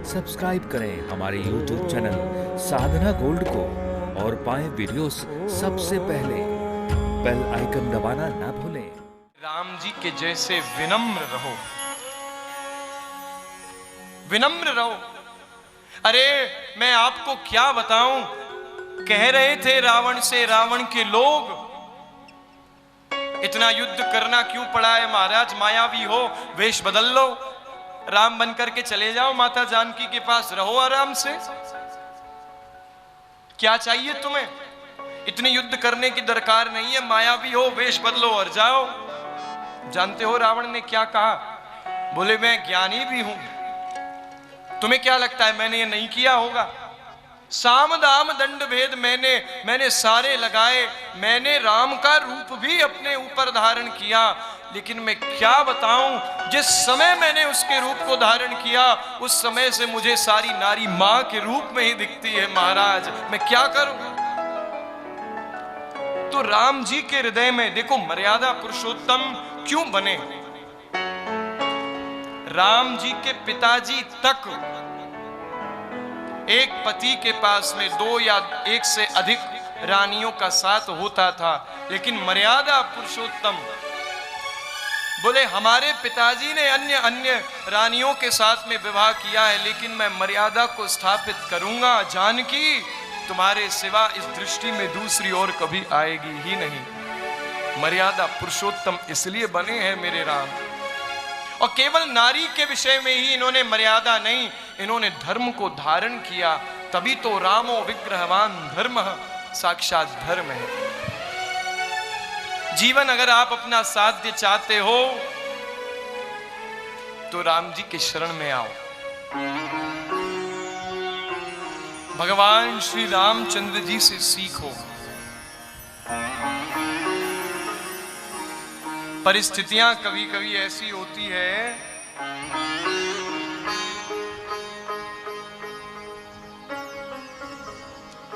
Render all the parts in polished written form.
Subscribe करें हमारे YouTube channel साधना gold को और पाएं वीडियोस सबसे पहले। बेल आइकन दबाना ना भूलें। राम जी के जैसे विनम्र रहो, विनम्र रहो। अरे मैं आपको क्या बताऊं, कह रहे थे रावण से, रावण के लोग, इतना युद्ध करना क्यों पड़ा है महाराज, मायावी हो, वेश बदल लो, राम बन करके चले जाओ माता जानकी के पास, रहो आराम से, क्या चाहिए तुम्हें, इतने युद्ध करने की दरकार नहीं है, मायावी हो, वेश बदलो और जाओ। जानते हो रावण ने क्या कहा? बोले मैं ज्ञानी भी हूं, तुम्हें क्या लगता है मैंने ये नहीं किया होगा? साम दाम दंड भेद मैंने सारे लगाए, मैंने राम का रूप भी अपने ऊपर धारण किया, लेकिन मैं क्या बताऊं, जिस समय मैंने उसके रूप को धारण किया उस समय से मुझे सारी नारी मां के रूप में ही दिखती है महाराज, मैं क्या करूं? तो राम जी के हृदय में देखो मर्यादा पुरुषोत्तम क्यों बने। राम जी के पिताजी तक एक पति के पास में 2 या 1 से अधिक रानियों का साथ होता था, लेकिन मर्यादा पुरुषोत्तम बोले हमारे पिताजी ने अन्य अन्य रानियों के साथ में विवाह किया है, लेकिन मैं मर्यादा को स्थापित करूंगा, जानकी तुम्हारे सिवा इस दृष्टि में दूसरी और कभी आएगी ही नहीं। मर्यादा पुरुषोत्तम इसलिए बने हैं मेरे राम। और केवल नारी के विषय में ही इन्होंने मर्यादा नहीं, इन्होंने धर्म को धारण किया, तभी तो रामो विग्रहवान धर्म साक्षात धर्म है। जीवन अगर आप अपना साध्य चाहते हो तो राम जी के शरण में आओ। भगवान श्री रामचंद्र जी से सीखो। परिस्थितियां कभी कभी ऐसी होती है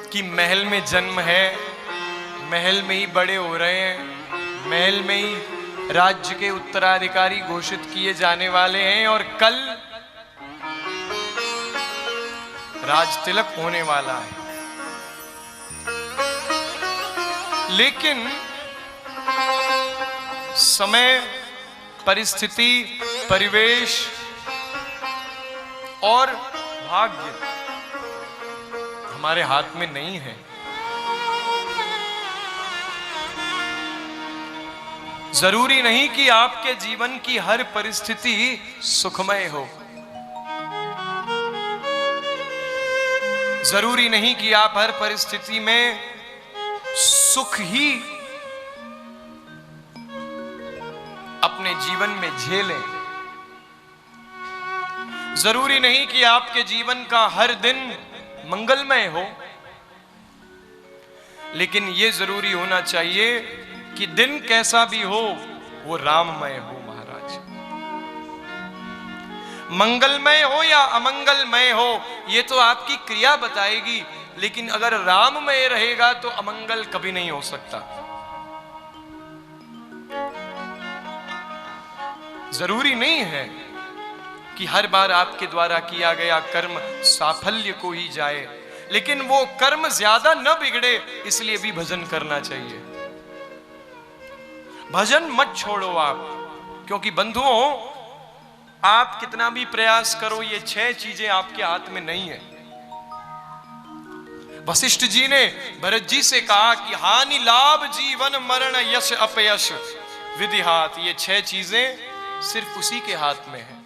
कि महल में जन्म है, महल में ही बड़े हो रहे हैं, महल में ही राज्य के उत्तराधिकारी घोषित किए जाने वाले हैं और कल राज तिलक होने वाला है, लेकिन समय, परिस्थिति, परिवेश और भाग्य हमारे हाथ में नहीं है। जरूरी नहीं कि आपके जीवन की हर परिस्थिति सुखमय हो, जरूरी नहीं कि आप हर परिस्थिति में सुख ही अपने जीवन में झेलें, जरूरी नहीं कि आपके जीवन का हर दिन मंगलमय हो, लेकिन यह जरूरी होना चाहिए कि दिन कैसा भी हो वो राममय हो महाराज। मंगलमय हो या अमंगलमय हो ये तो आपकी क्रिया बताएगी, लेकिन अगर राममय रहेगा तो अमंगल कभी नहीं हो सकता। जरूरी नहीं है कि हर बार आपके द्वारा किया गया कर्म साफल्य को ही जाए, लेकिन वो कर्म ज्यादा न बिगड़े इसलिए भी भजन करना चाहिए। भजन मत छोड़ो आप, क्योंकि बंधुओं आप कितना भी प्रयास करो ये 6 चीजें आपके हाथ में नहीं है। वशिष्ठ जी ने भरत जी से कहा कि हानि लाभ जीवन मरण यश अपयश विधि हाथ, ये 6 चीजें सिर्फ उसी के हाथ में है।